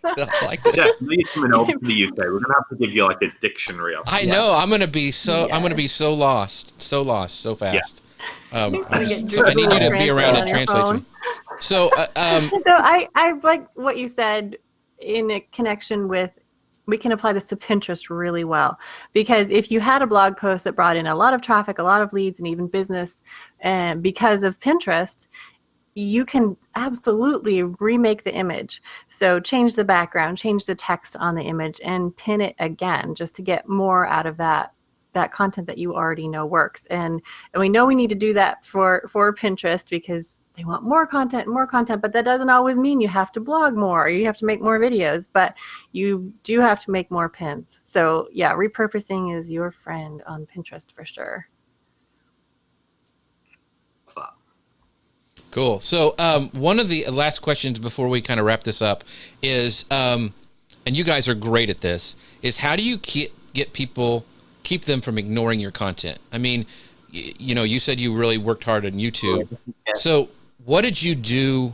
I like that. Jeff, when you're coming over to the UK, we're gonna have to give you like a dictionary or something. I know. I'm gonna be so lost so fast. I need you to be around and translate me. So I like what you said in a connection with, we can apply this to Pinterest really well, because if you had a blog post that brought in a lot of traffic, a lot of leads, and even business, and because of Pinterest, you can absolutely remake the image. So change the background, change the text on the image, and pin it again just to get more out of that content that you already know works. And we know we need to do that for Pinterest because they want more content, but that doesn't always mean you have to blog more or you have to make more videos, but you do have to make more pins. So yeah, repurposing is your friend on Pinterest for sure. Cool. So one of the last questions before we kind of wrap this up is, and you guys are great at this, is how do you keep them from ignoring your content? I mean, you know, you said you really worked hard on YouTube. So what did you do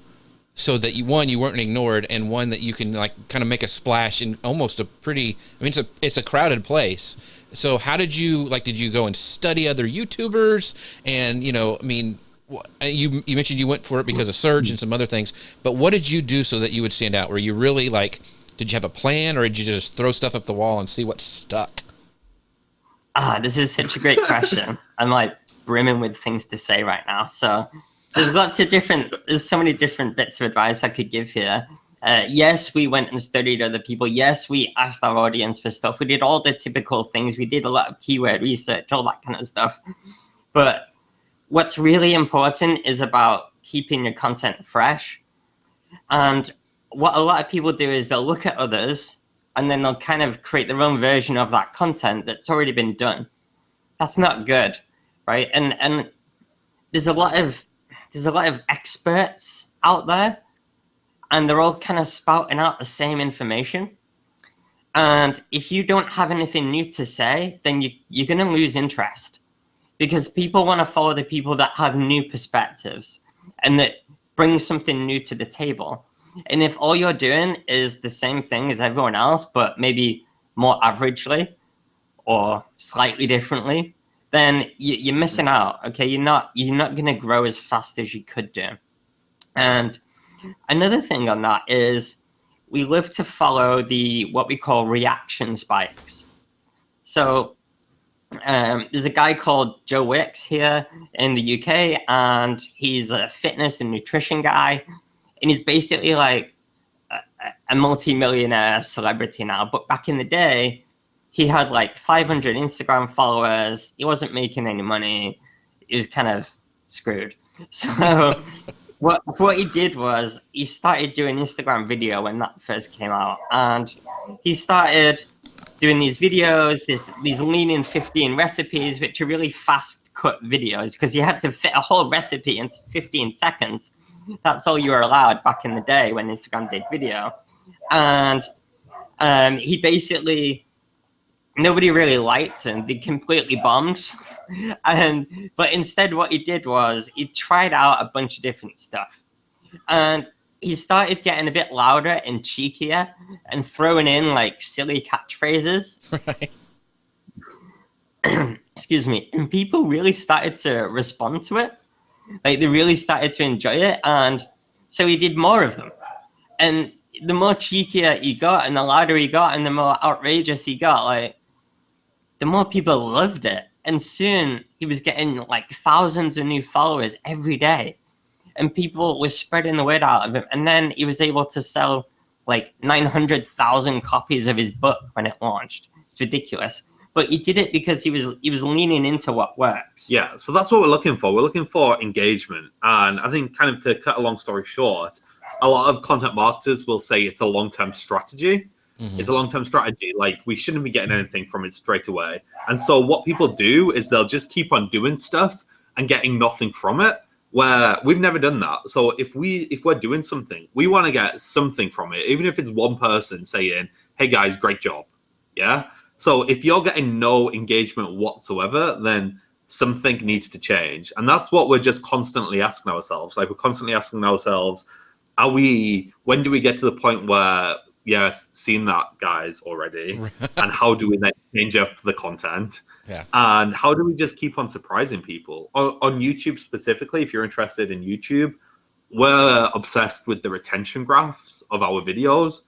so that you weren't ignored, and one, that you can like kind of make a splash in almost a pretty, I mean, it's a crowded place. So how did you go and study other YouTubers? And, you know, I mean, you mentioned you went for it because of Surge and some other things, but what did you do so that you would stand out? Were you really did you have a plan, or did you just throw stuff up the wall and see what stuck? This is such a great question. I'm like brimming with things to say right now. So there's so many different bits of advice I could give here. Yes, we went and studied other people. Yes, we asked our audience for stuff. We did all the typical things. We did a lot of keyword research, all that kind of stuff. But what's really important is about keeping your content fresh. And what a lot of people do is they'll look at others and then they'll kind of create their own version of that content that's already been done. That's not good, right? And there's a lot of experts out there, and they're all kind of spouting out the same information. And if you don't have anything new to say, then you're going to lose interest, because people want to follow the people that have new perspectives and that bring something new to the table. And if all you're doing is the same thing as everyone else, but maybe more averagely or slightly differently, then you're missing out. Okay, you're not going to grow as fast as you could do. And another thing on that is we live to follow what we call reaction spikes. So there's a guy called Joe Wicks here in the UK, and he's a fitness and nutrition guy. And he's basically like a multi-millionaire celebrity now. But back in the day, he had like 500 Instagram followers. He wasn't making any money. He was kind of screwed. So what he did was he started doing Instagram video when that first came out. And he started doing these videos, these lean in 15 recipes, which are really fast cut videos, because you had to fit a whole recipe into 15 seconds. That's all you were allowed back in the day when Instagram did video. And he basically, nobody really liked him. They completely bombed. But instead what he did was he tried out a bunch of different stuff. And he started getting a bit louder and cheekier and throwing in like silly catchphrases. Right. Excuse me. And people really started to respond to it. Like, they really started to enjoy it, and so he did more of them. And the more cheekier he got, and the louder he got, and the more outrageous he got, like, the more people loved it. And soon he was getting like thousands of new followers every day, and people were spreading the word out of him. And then he was able to sell like 900,000 copies of his book when it launched. It's ridiculous. But he did it because he was leaning into what works. Yeah, so that's what we're looking for. We're looking for engagement. And I think, kind of to cut a long story short, a lot of content marketers will say it's a long-term strategy. Mm-hmm. It's a long-term strategy. Like, we shouldn't be getting anything from it straight away. And so what people do is they'll just keep on doing stuff and getting nothing from it, where we've never done that. So if we're doing something, we want to get something from it, even if it's one person saying, "Hey guys, great job." Yeah. So if you're getting no engagement whatsoever, then something needs to change. And that's what we're just constantly asking ourselves. Like, we're constantly asking ourselves, when do we get to the point where, yeah, seen that, guys, already? And how do we then change up the content? Yeah. And how do we just keep on surprising people? On YouTube specifically, if you're interested in YouTube, we're obsessed with the retention graphs of our videos.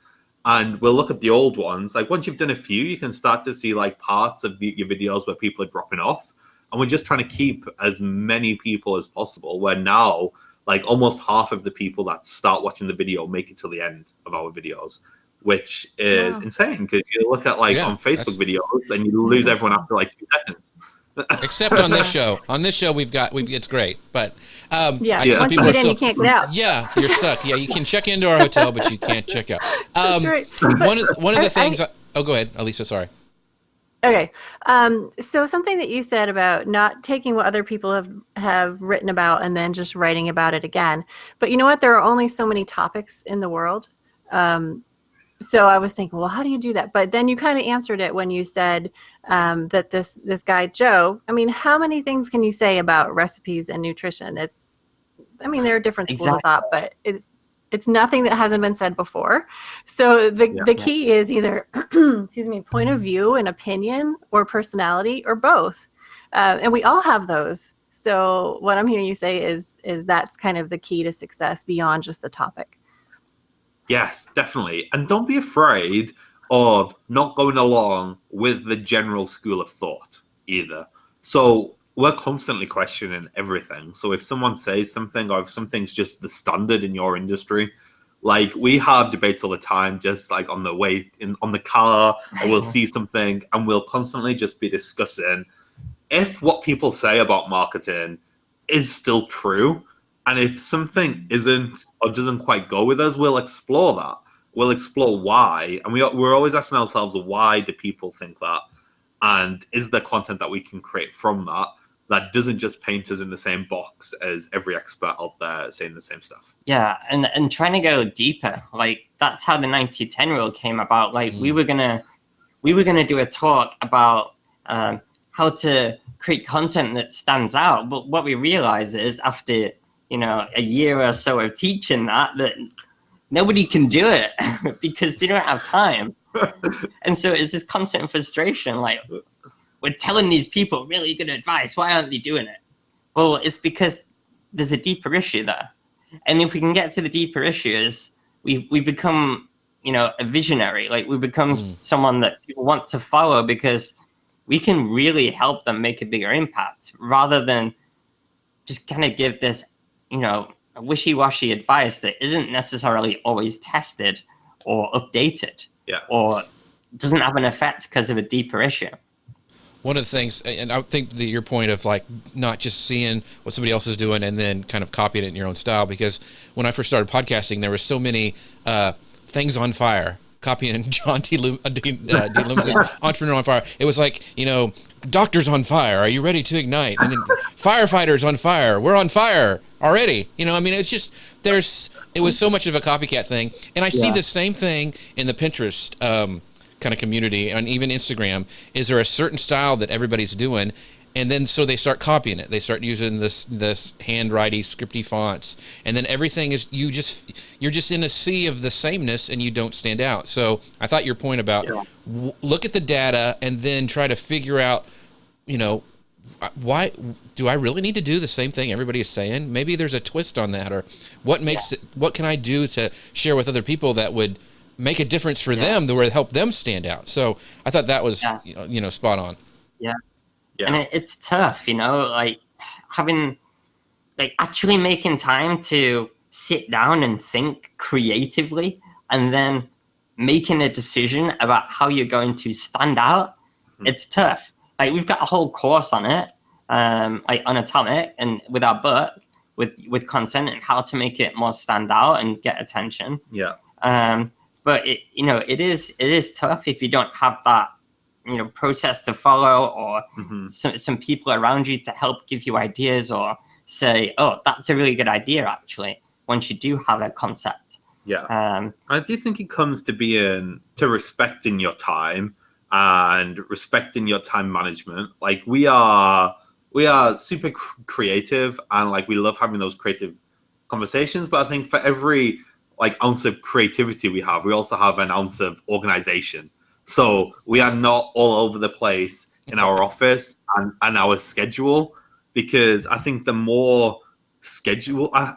And we'll look at the old ones. Like, once you've done a few, you can start to see like parts of your videos where people are dropping off. And we're just trying to keep as many people as possible, where now, like, almost half of the people that start watching the video make it to the end of our videos, which is insane. Because you look at, like, on Facebook videos, and you lose everyone after like 2 seconds. Except on this show. On this show, it's great, but once you get in, you can't get out. Yeah, you're stuck. Yeah, you can check into our hotel, but you can't check out. That's right. One of the things. Go ahead, Elisa. Sorry. Okay. So something that you said about not taking what other people have written about and then just writing about it again. But you know what? There are only so many topics in the world. So I was thinking, well, how do you do that? But then you kind of answered it when you said that this guy, Joe, I mean, how many things can you say about recipes and nutrition? There are different schools of thought, but it's nothing that hasn't been said before. So the key is either, point of view and opinion or personality or both. And we all have those. So what I'm hearing you say is that's kind of the key to success beyond just the topic. Yes, definitely. And don't be afraid of not going along with the general school of thought either. So we're constantly questioning everything. So if someone says something or if something's just the standard in your industry, like we have debates all the time, just like on the way on the car, or we'll see something and we'll constantly just be discussing if what people say about marketing is still true. And if something isn't or doesn't quite go with us, we'll explore that. We'll explore why. And we're always asking ourselves, why do people think that? And is there content that we can create from that doesn't just paint us in the same box as every expert out there saying the same stuff? Yeah, and trying to go deeper. Like, that's how the 90-10 rule came about. Like, we were gonna do a talk about how to create content that stands out. But what we realize is after a year or so of teaching that nobody can do it because they don't have time. And so it's this constant frustration. Like, we're telling these people really good advice. Why aren't they doing it? Well, it's because there's a deeper issue there. And if we can get to the deeper issues, we become, a visionary. Like, we become someone that people want to follow because we can really help them make a bigger impact rather than just kind of give this wishy-washy advice that isn't necessarily always tested or updated, or doesn't have an effect because of a deeper issue. One of the things, and I think that your point of like not just seeing what somebody else is doing and then kind of copying it in your own style, because when I first started podcasting, there were so many things on fire. Copying John D. Loomis's Entrepreneur on Fire. It was like, doctors on fire. Are you ready to ignite? And then firefighters on fire. We're on fire already. It's just, it was so much of a copycat thing. And I see the same thing in the Pinterest kind of community and even Instagram. Is there a certain style that everybody's doing? And then so they start copying it. They start using this handwriting, scripty fonts, and then everything is you're just in a sea of the sameness, and you don't stand out. So I thought your point about look at the data and then try to figure out, why do I really need to do the same thing everybody is saying? Maybe there's a twist on that, or what makes it? What can I do to share with other people that would make a difference for them, that would help them stand out? So I thought that was spot on. Yeah. Yeah. And it's tough, like actually making time to sit down and think creatively and then making a decision about how you're going to stand out. It's tough. Like, we've got a whole course on it, like on Atomic, and with our book, with content and how to make it more stand out and get attention. Yeah. But it is tough if you don't have that process to follow, or some people around you to help give you ideas, or say, oh, that's a really good idea, actually, once you do have a concept. Yeah. I do think it comes to respecting your time and respecting your time management. Like, we are super creative, and like we love having those creative conversations. But I think for every ounce of creativity we have, we also have an ounce of organization. So we are not all over the place in our office and our schedule, because I think the more schedule, I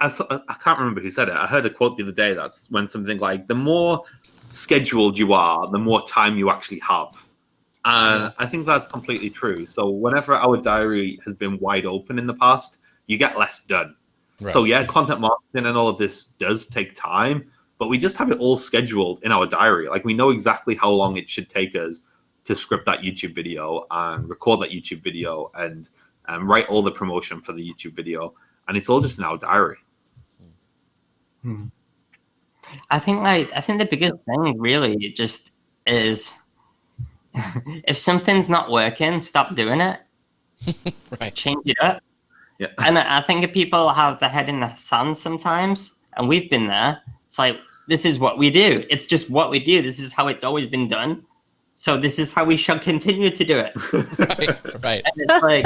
can't remember who said it. I heard a quote the other day that's when something like, the more scheduled you are, the more time you actually have. And I think that's completely true. So whenever our diary has been wide open in the past, you get less done. Right. So content marketing and all of this does take time, but we just have it all scheduled in our diary. Like, we know exactly how long it should take us to script that YouTube video and record that YouTube video and write all the promotion for the YouTube video. And it's all just in our diary. I think the biggest thing really just is if something's not working, stop doing it. Right. Change it up. Yeah. And I think if people have their head in the sand sometimes, and we've been there, it's like, this is what we do. It's just what we do. This is how it's always been done. So this is how we shall continue to do it. Right. And it's like,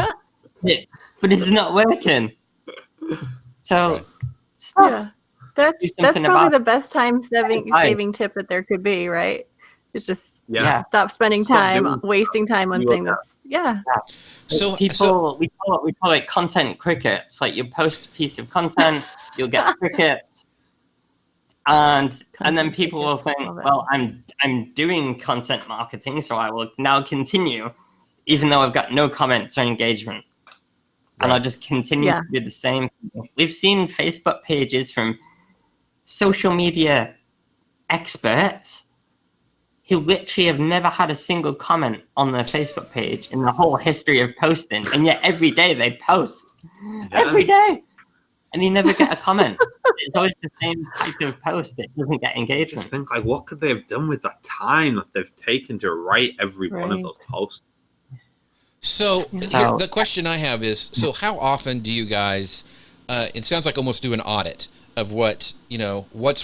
but it's not working. So stop. Yeah. That's probably the best time saving tip that there could be, right? It's just stop spending time wasting time on things. So we call it content crickets. Like you post a piece of content, you'll get crickets, and then people will think, well, I'm doing content marketing, so I will now continue, even though I've got no comments or engagement, and I'll just continue to do the same thing. We've seen Facebook pages from social media experts who literally have never had a single comment on their Facebook page in the whole history of posting, and yet every day they post. Every day. And you never get a comment. It's always the same type of post that doesn't get engagement. Just think, like, what could they have done with that time that they've taken to write every one of those posts? So the question I have is, so how often do you guys, it sounds like almost do an audit of what's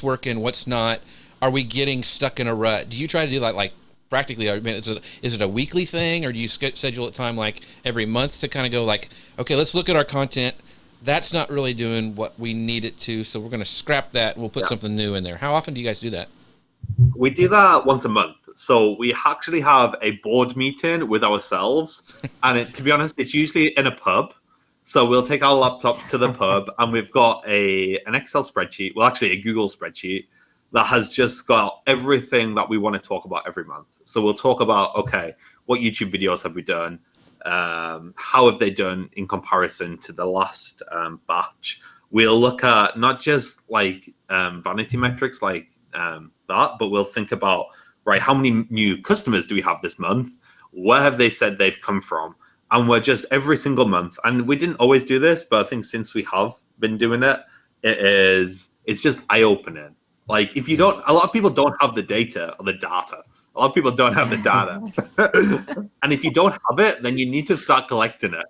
working, what's not? Are we getting stuck in a rut? Do you try to do like practically, I mean, is it a weekly thing, or do you schedule a time like every month to kind of go like, okay, let's look at our content. That's not really doing what we need it to, so we're going to scrap that. We'll put something new in there. How often do you guys do that? We do that once a month. So we actually have a board meeting with ourselves. And to be honest, it's usually in a pub. So we'll take our laptops to the pub, and we've got an Excel spreadsheet, well, actually a Google spreadsheet, that has just got everything that we want to talk about every month. So we'll talk about, okay, what YouTube videos have we done? How have they done in comparison to the last batch? We'll look at not just like vanity metrics like that, but we'll think about, right, how many new customers do we have this month? Where have they said they've come from? And we're just every single month, and we didn't always do this, but I think since we have been doing it, it's just eye-opening. Like, if you don't, a lot of people don't have the data or the data. A lot of people don't have the data. And if you don't have it, then you need to start collecting it.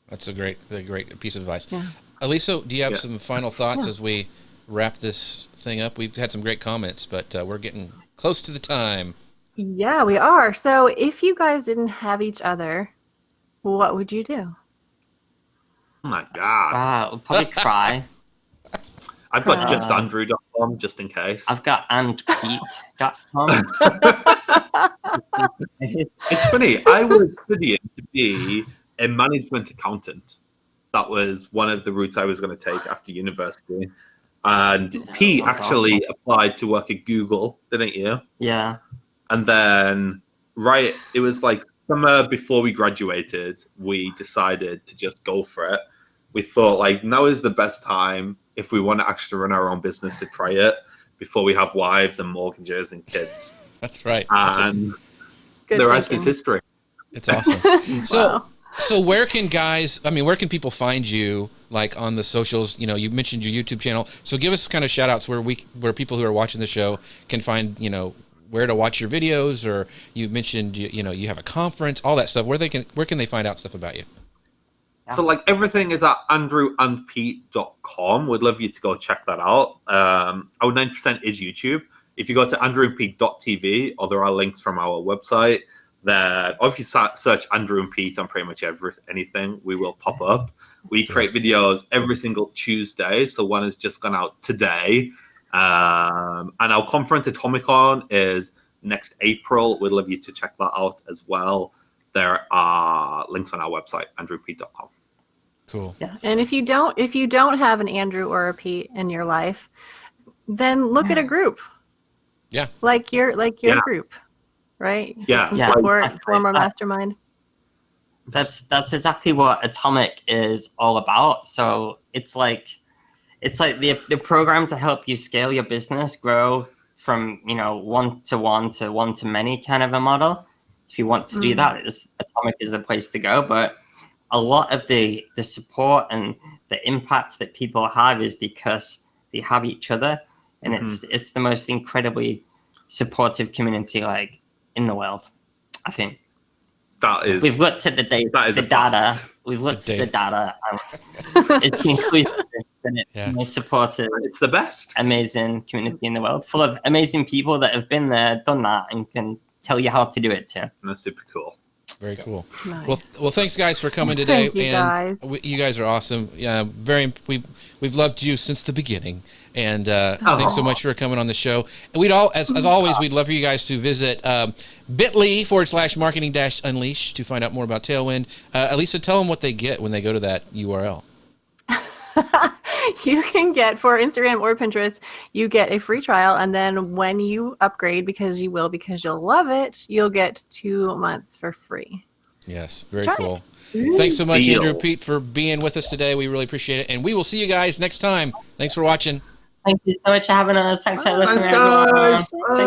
That's a great piece of advice. Yeah. Elisa, do you have some final thoughts as we wrap this thing up? We've had some great comments, but we're getting close to the time. Yeah, we are. So if you guys didn't have each other, what would you do? Oh my God. I'll probably cry. I've got justandrew.com just in case. I've got andpete.com. It's funny. I was studying to be a management accountant. That was one of the routes I was going to take after university. And Pete actually applied to work at Google, didn't you? Yeah. And then, it was like summer before we graduated, we decided to just go for it. We thought, like, now is the best time if we want to actually run our own business to try it before we have wives and mortgages and kids. That's right. And the rest is history. It's awesome. So where can people find you, like, on the socials? You know, you mentioned your YouTube channel. So give us kind of shout outs where people who are watching the show can find, where to watch your videos, or you mentioned, you have a conference, all that stuff. Where can they find out stuff about you? So, like, everything is at andrewandpete.com. We'd love you to go check that out. Our 90% is YouTube. If you go to andrewandpete.tv, or there are links from our website, that if you search Andrew and Pete on pretty much anything, we will pop up. We create videos every single Tuesday. So one has just gone out today. And our conference, Atomicon, is next April. We'd love you to check that out as well. There are links on our website, andrewpete.com. Cool. Yeah. And if you don't have an Andrew or a Pete in your life, then look at a group. Yeah. Like your group, right? Yeah. Some support, form a mastermind. That's exactly what Atomic is all about. So it's like the program to help you scale your business, grow from, one-to-one to one-to-many kind of a model. If you want to do that, Atomic is the place to go. But a lot of the support and the impact that people have is because they have each other, and it's the most incredibly supportive community like in the world, I think. We've looked at the data. We've looked at the data. It's inclusive and it's the most supportive. It's the best. Amazing community in the world, full of amazing people that have been there, done that, and can tell you how to do it too. That's super cool. Very cool. Nice. Well, thanks guys for coming today. Thank you guys. You guys are awesome. Yeah, we've loved you since the beginning, and thanks so much for coming on the show. And we'd as always, we'd love for you guys to visit bit.ly/marketing-unleash to find out more about Tailwind. Elisa, tell them what they get when they go to that URL. You can get, for Instagram or Pinterest, you get a free trial, and then when you upgrade, because you'll love it, you'll get 2 months for free. Yes, very cool. Thanks so much, Andrew and Pete, for being with us today. We really appreciate it, and we will see you guys next time. Thanks for watching. Thank you so much for having us. Thanks for listening, guys. everyone. Thank you.